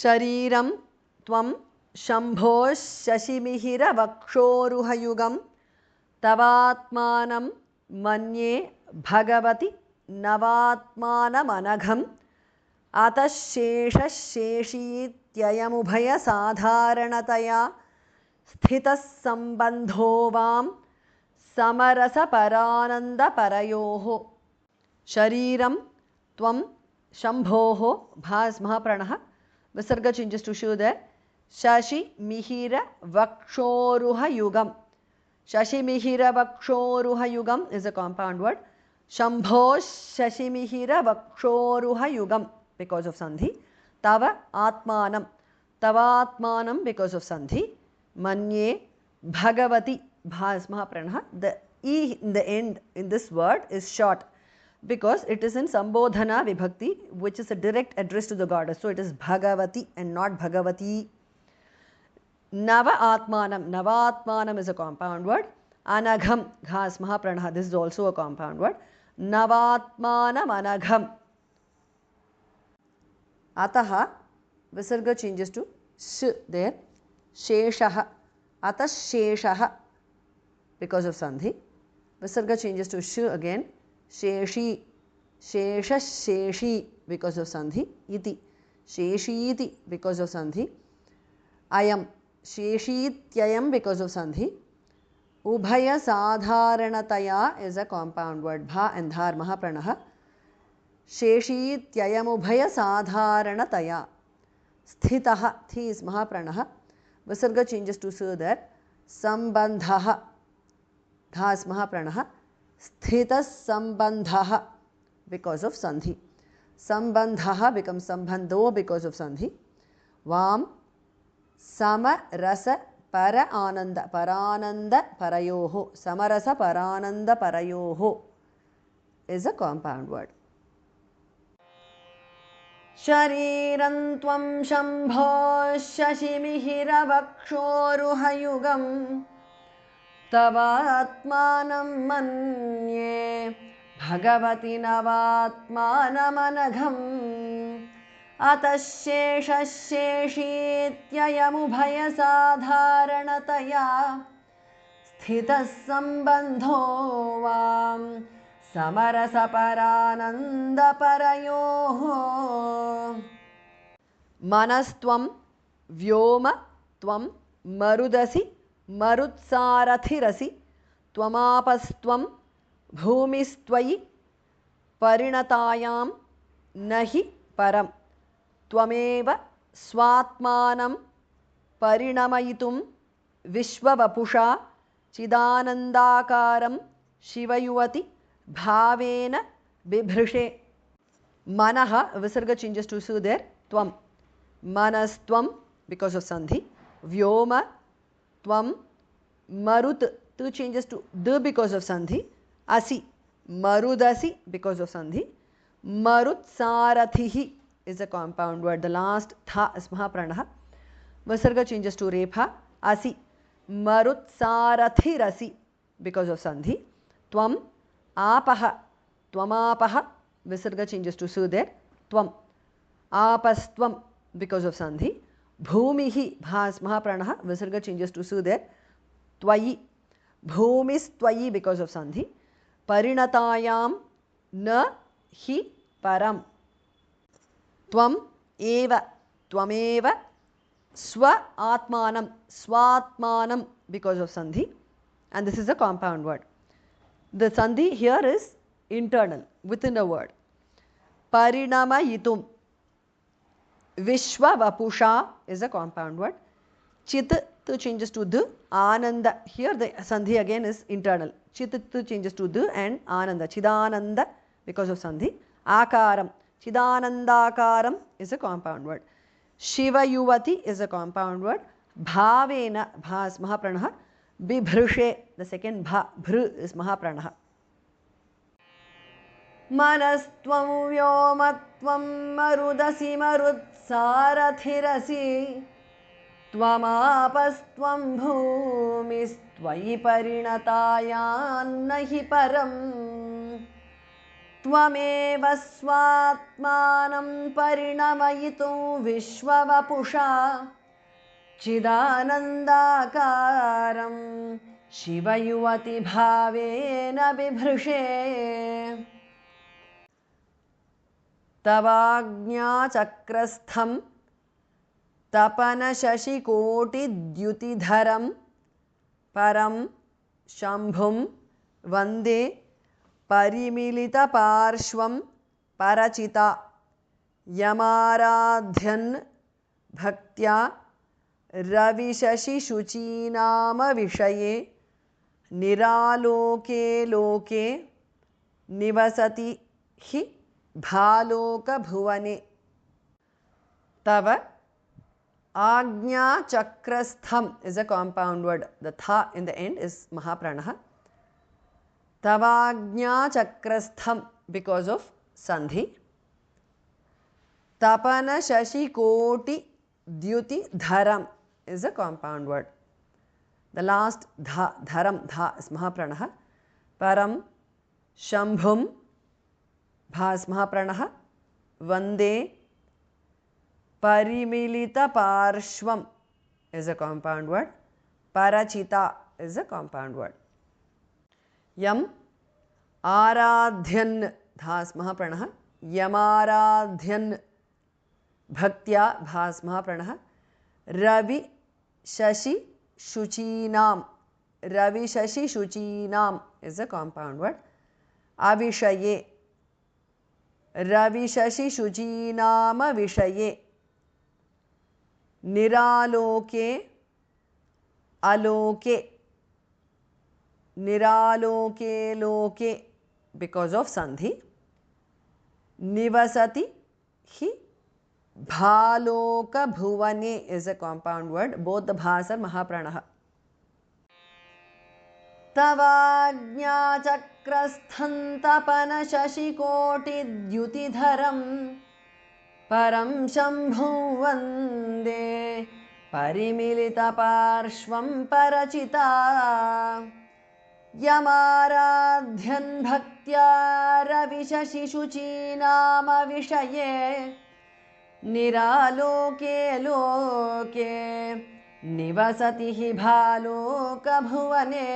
शरीरं त्वं शम्भोः शशिमिहिरवक्षोरुहयुगं तवात्मानं मन्ये भगवति नवात्मानमनघम् अतः शेषः शेषीत्ययमुभयसाधारणतया स्थितः सम्बन्धो वां समरसपरानन्दपरयोः शरीरं त्वं शम्भोः भास् महाप्राणः विसर्ग changes to show that shashi mihira vakshoruha yugam. Shashi mihira vakshoruha yugam is a compound word. Shambho shashi mihira vakshoruha yugam because of sandhi. Tava atmanam tavatmanam because of sandhi. Manye bhagavati bhas mahapranah. The e in the end in this word is short because it is in Sambodhana Vibhakti, which is a direct address to the goddess. So it is Bhagavati and not Bhagavati. Nava Atmanam. Nava Atmanam is a compound word. Anagham. Ghas Mahapranah. This is also a compound word. Navatmanam Anagham. Ataha. Visarga changes to sh there. Sheshaha. Atas Sheshaha. Because of Sandhi. Visarga changes to sh again. Sheshi, Shesha Sheshi because of Sandhi, Iti, Sheshiti because of Sandhi, Ayam, Sheshityayam because of Sandhi, Ubhaya Sadharanataya is a compound word, Bha and Dhar Mahapranaha, Sheshityayam Ubhaya Sadharanataya, Sthitaha, Thi is Mahapranaha, Visarga changes to so that, Sambandhaha, Dhas Mahapranaha, Sthita Sambandhaha because of Sandhi. Sambandhaha becomes Sambandho because of Sandhi. Vam Sama Rasa Para Ananda Parananda Parayoho. Samarasa Parananda Parayoho is a compound word. Shariram Tvam Shambho Shashimihira Vakshoruhayugam तवात्मानं मन्ये भगवति नवात्मानमनघम् अतः शेषः शेषीत्ययमुभयसाधारणतया स्थितः सम्बन्धो वां समरसपरानन्दपरयोः मनस्त्वं व्योम त्वं मरुदसि मरुत्सारथिरसि त्वमापस्त्वं भूमिस्त्वयि परिणतायां न हि परं त्वमेव स्वात्मानं परिणमयितुं विश्ववपुषा चिदानन्दाकारं शिवयुवति भावेन बिभृशे मनः विसर्ग changes to su there त्वं मनस्त्वं because of sandhi vyoma Tvam Marut tu changes to d because of sandhi. Asi Marudasi because of sandhi. Marut Sarathihi is a compound word. The last tha is Mahapranaha. Vasarga changes to repha. Asi Marut Sarathirasi because of sandhi. Tvam Apaha Twamapaha. Visarga changes to su there. Tvam Apastvam because of sandhi. Bhumihi bhas mahapranaha visarga changes to su there. Twayi bhumis twayi because of sandhi. Parinatayam na hi param. Tvam eva twameva swa atmanam swatmanam because of sandhi, and this is a compound word. The sandhi here is internal within a word. Parinamayitum. Vishwa Vapusha is a compound word. Chit tu changes to the Ananda. Here the sandhi again is internal. Chit tu changes to the and Ananda. Chidananda because of sandhi. Akaram. Chidanandakaram is a compound word. Shiva Yuvati is a compound word. Bhavena bhas mahapranaha. Bibhrushe, the second bha, bhru is mahapranaha. मनस्त्वं व्योमत्वं मरुदसि मरुत्सारथिरसि त्वमापस्त्वं भूमिस्त्वयि परिणतायान्न हि परं त्वमेव स्वात्मानं परिणमयितुं विश्ववपुषा चिदानन्दाकारं शिवयुवतिभावेन बिभृशे तवाज्ञाचक्रस्थं तपनशशिकोटिद्युतिधरं परं शम्भुं वन्दे परिमिलितपार्श्वं परचिता यमाराध्यन् भक्त्या रविशशिशुचीनामविषये निरालोके लोके निवसति हि भालोकभुवने तव आज्ञाचक्रस्थम is a compound word. The tha in the end is Mahapranah. Tavajñachakrastham because of Sandhi. Tapana Shashi Koti Dyuti Dharam is a compound word. The last dha, dharam, dha is Mahapranah. Param Shambhum Bhas Mahapranah. Vande Parimilita Parshvam is a compound word. Parachita is a compound word. Yam Aradhyan Dhas Mahapranah. Yamaradhyan Bhaktya Bhas Mahapranah. Ravi Shashi Shuchinam. Ravi Shashi Shuchinam is a compound word. Avishaye Ravi Shashi Shuchinama Vishaye. Niraloke Aloke Niraloke Loke because of Sandhi. Nivasati Hi Bhaloka Bhuvane is a compound word. Both the bhas are Mahapranah. Tavajñachakrasthan tapana shashikotidyutidharam Param Shambhu Vande Parimilita Parshvam Parachita Yamaradhyan Bhaktya Ravishashi-shuchinama Vishaye Niraloke Loke Nivasati hi Bhaloka Bhuvane